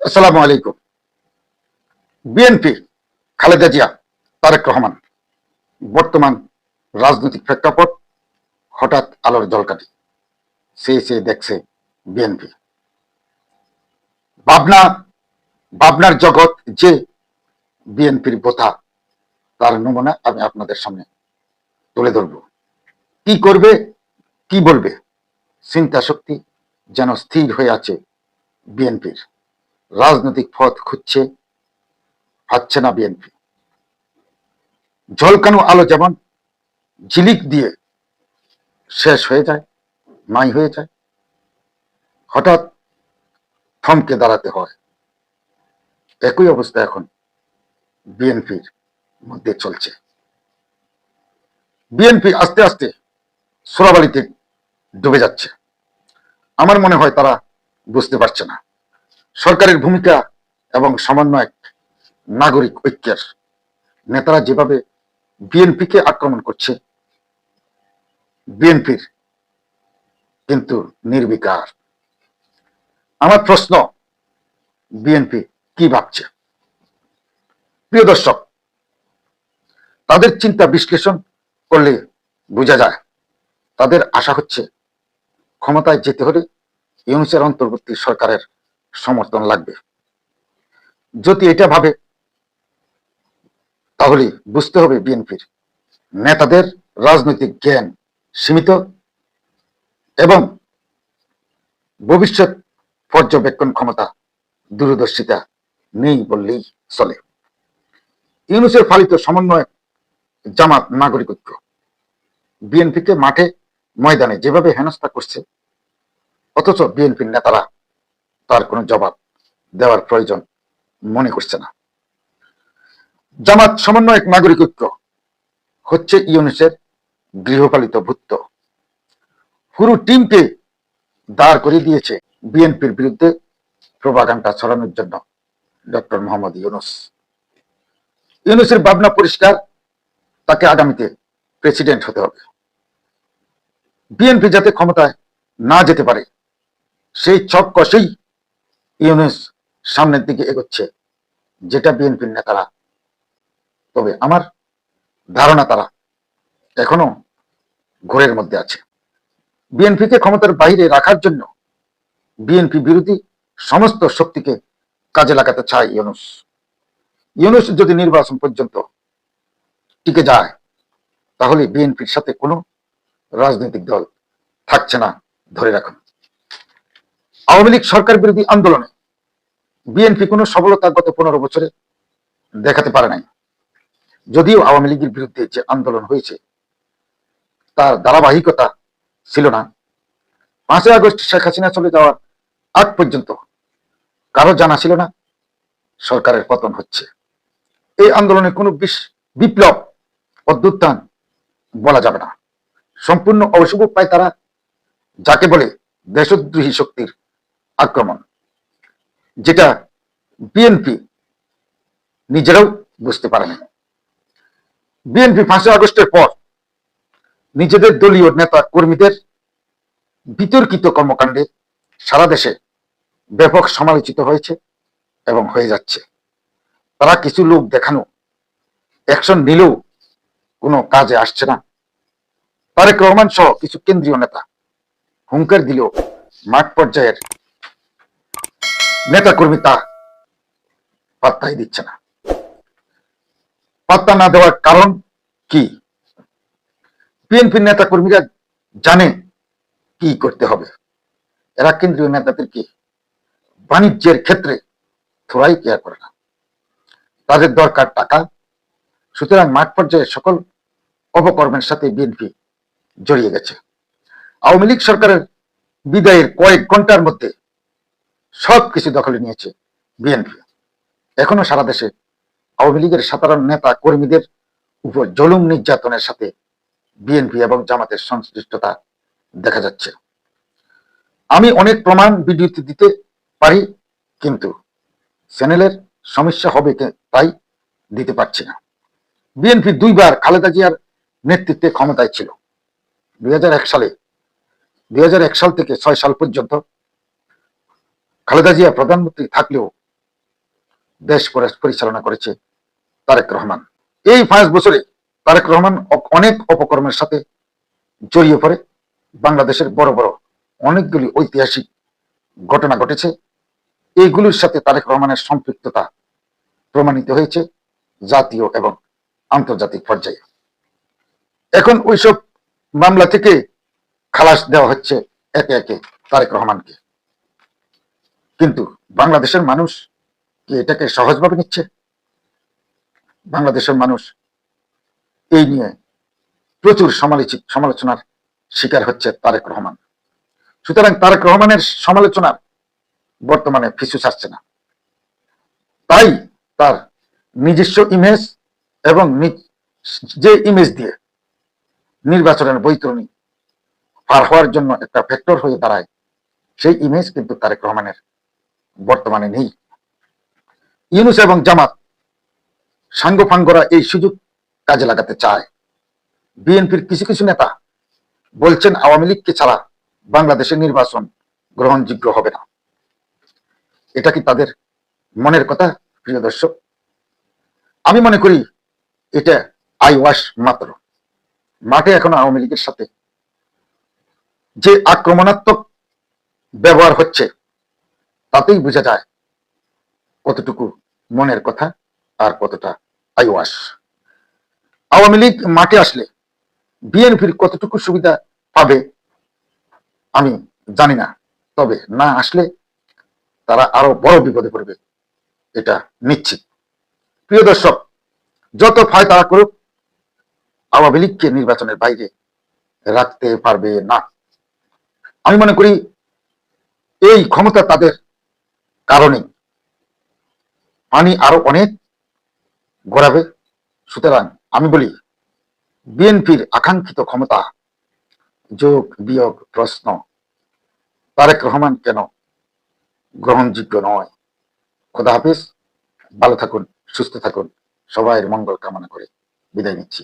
আসসালামু আলাইকুম। বিএনপি, খালেদা জিয়া, তারেক রহমান, বর্তমান রাজনৈতিক প্রেক্ষাপট হঠাৎ আলোর ঝলকানি। সে দেখছে বিএনপি। ভাবনা ভাবনার জগৎ যে বিএনপির বোথা, তার নমুনা আমি আপনাদের সামনে তুলে ধরব। কি করবে, কি বলবে, চিন্তা শক্তি যেন স্থির হয়ে আছে বিএনপির। রাজনৈতিক পথ খুঁজছে, পাচ্ছে না বিএনপি। ঝলকানো আলো যেমন ঝিলিক দিয়ে শেষ হয়ে যায়, নাই হয়ে যায়, হঠাৎ থমকে দাঁড়াতে হয়। একই অবস্থা এখন বিএনপির মধ্যে চলছে। বিএনপি আস্তে আস্তে সোরাবালিতে ডুবে যাচ্ছে। আমার মনে হয় তারা বুঝতে পারছে না সরকারের ভূমিকা এবং সমন্বয়, নাগরিক ঐক্যের নেতারা যেভাবে বিএনপিকে আক্রমণ করছে, বিএনপির কিন্তু নির্বিকার। আমার প্রশ্ন, বিএনপি কি ভাবছে? প্রিয় দর্শক, তাদের চিন্তা বিশ্লেষণ করলে বোঝা যায় তাদের আশা হচ্ছে ক্ষমতায় যেতে হলে ইউনূসের অন্তর্বর্তী সরকারের সমর্থন লাগবে। যদি এটা ভাবে তাহলে বুঝতে হবে বিএনপির নেতাদের রাজনৈতিক জ্ঞান সীমিত এবং ভবিষ্যৎ পর্যবেক্ষণ ক্ষমতা, দূরদর্শিতা নেই বললেই চলে। ইউনূসের ফালিত সমন্বয়, জামাত, নাগরিক ঐক্য বিএনপিকে মাঠে ময়দানে যেভাবে হেনস্থা করছে, অথচ বিএনপির নেতারা তার কোনো জবাব দেওয়ার প্রয়োজন মনে করছে না। জামাত, সমন্বয়ক, নাগরিক ঐক্য হচ্ছে ইউনূসের গৃহপালিত ভূত্ব। পুরো টিমকে দাঁড় করিয়ে দিয়েছে বিএনপির বিরুদ্ধে প্রোপাগান্ডা ছড়ানোর জন্য ডক্টর মোহাম্মদ ইউনূস। ইউনূসের ভাবনা পরিষ্কার, তাকে আগামীতে প্রেসিডেন্ট হতে হবে। বিএনপি যাতে ক্ষমতায় না যেতে পারে সেই ছক কষেই ইউনূস সামনের দিকে এগোচ্ছে, যেটা বিএনপির নেতারা, তবে আমার ধারণা তারা এখনো ঘোরের মধ্যে আছে। বিএনপিকে ক্ষমতার বাইরে রাখার জন্য বিএনপি বিরোধী সমস্ত শক্তিকে কাজে লাগাতে চায় ইউনূস। ইউনূস যদি নির্বাচন পর্যন্ত টিকে যায় তাহলে বিএনপির সাথে কোনো রাজনৈতিক দল থাকছে না, ধরে রাখুন। আওয়ামী লীগ সরকার বিরোধী আন্দোলনে বিএনপি কোনো সফলতা গত 15 বছরে দেখাতে পারে নাই। যদিও আওয়ামী লীগের বিরুদ্ধে যে আন্দোলন হয়েছে তার ধারাবাহিকতা ছিল না। 5ই আগস্ট শেখ হাসিনা চলে যাওয়ার আগ পর্যন্ত কারো জানা ছিল না সরকারের পতন হচ্ছে। এই আন্দোলনে কোনো বিপ্লব, অভ্যুত্থান বলা যাবে না। সম্পূর্ণ অশুভ পায় তারা, যাকে বলে দেশদ্রোহী শক্তির আক্রমণ, যেটা বিএনপি নিজেরাও বুঝতে পারেনি। বিএনপি 5ই আগস্টের পর নিজেদের দলীয় নেতা কর্মীদের বিতর্কিত কর্মকাণ্ডে সারা দেশে ব্যাপক সমালোচিত হয়েছে এবং হয়ে যাচ্ছে। তারা কিছু লোক দেখানো অ্যাকশন নিলেও কোনো কাজে আসছে না। তারেক রহমান সহ কিছু কেন্দ্রীয় নেতা হুঙ্কার দিলেও মাঠ পর্যায়ের নেতা কর্মী তা পাত্তাই দিচ্ছে না। পাত্তা না দেওয়ার কারণ কি? বিএনপির নেতা কর্মীরা জানে কি করতে হবে। এরা কেন্দ্রীয় নেতাদেরকে বাণিজ্যের ক্ষেত্রে থোড়াই কেয়ার করে না। তাদের দরকার টাকা। সুতরাং মাঠ পর্যায়ে সকল অপকর্মের সাথে বিএনপি জড়িয়ে গেছে। আওয়ামী লীগ সরকারের বিদায়ের কয়েক ঘন্টার মধ্যে সবকিছু দখলে নিয়েছে বিএনপি। এখনো সারা দেশে আওয়ামী লীগের সাধারণ নেতা কর্মীদের উপর জুলুম নির্যাতনের সাথে বিএনপি এবং জামাতের সংশ্লিষ্টতা দেখা যাচ্ছে। আমি অনেক প্রমাণ ভিডিওতে দিতে পারি, কিন্তু চ্যানেলের সমস্যা হবে তাই দিতে পারছি না। বিএনপি 2বার খালেদা জিয়ার নেতৃত্বে ক্ষমতায় ছিল। 2001 সালে 2001 সাল থেকে 6 সাল পর্যন্ত খালেদা জিয়া প্রধানমন্ত্রী থাকলেও দেশ পরিচালনা করেছে তারেক রহমান। এই 5 বছরে তারেক রহমান অনেক অপকর্মের সাথে জড়িয়ে পড়ে। বাংলাদেশের বড় বড় অনেকগুলি ঐতিহাসিক ঘটনা ঘটেছে। এইগুলির সাথে তারেক রহমানের সম্পৃক্ততা প্রমাণিত হয়েছে জাতীয় এবং আন্তর্জাতিক পর্যায়ে। এখন ওইসব মামলা থেকে খালাস দেওয়া হচ্ছে একে একে তারেক রহমানকে। কিন্তু বাংলাদেশের মানুষ কি এটাকে সহজভাবে নিচ্ছে? বাংলাদেশের মানুষ এই নিয়ে প্রচুর সমালোচনার শিকার হচ্ছে তারেক রহমান। সুতরাং তারেক রহমানের সমালোচনার বর্তমানে পিছু ছাড়ছে না। তাই তার নিজস্ব ইমেজ এবং যে ইমেজ দিয়ে নির্বাচনের বৈতরণী পার হওয়ার জন্য একটা ফ্যাক্টর হয়ে দাঁড়ায়, সেই ইমেজ কিন্তু তারেক রহমানের বর্তমানে নেই। ইউনূস এবং জামাত সাঙ্গপাঙ্গরা এই সুযোগ কাজে লাগাতে চায়। বিএনপির কিছু কিছু নেতা বলছেন আওয়ামী লীগকে ছাড়া বাংলাদেশের নির্বাচন গ্রহণযোগ্য হবে না। এটা কি তাদের মনের কথা? প্রিয় দর্শক, আমি মনে করি এটা আই ওয়াশ মাত্র। মাঠে এখন আওয়ামী লীগের সাথে যে আক্রমণাত্মক ব্যবহার হচ্ছে তাতেই বোঝা যায় কতটুকু মনের কথা আর কতটা আই ওয়াশ। আওয়ামী লীগ মাঠে আসলে বিএনপির কতটুকু সুবিধা পাবে আমি জানি না, তবে না আসলে তারা আরো বড় বিপদে পড়বে, এটা নিশ্চিত। প্রিয় দর্শক, যত ফায় তারা করুক, আওয়ামী লীগকে নির্বাচনের বাইরে রাখতে পারবে না। আমি মনে করি এই ক্ষমতা তাদের কারণে পানি আরো অনেক গড়াবে। সুতরাং আমি বলি, বিএনপির আকাঙ্ক্ষিত ক্ষমতা যোগ বিয়োগ প্রশ্ন তারেক রহমান কেন গ্রহণযোগ্য নয়। খোদা হাফিজ, ভালো থাকুন, সুস্থ থাকুন, সবাইয়ের মঙ্গল কামনা করে বিদায় নিচ্ছি।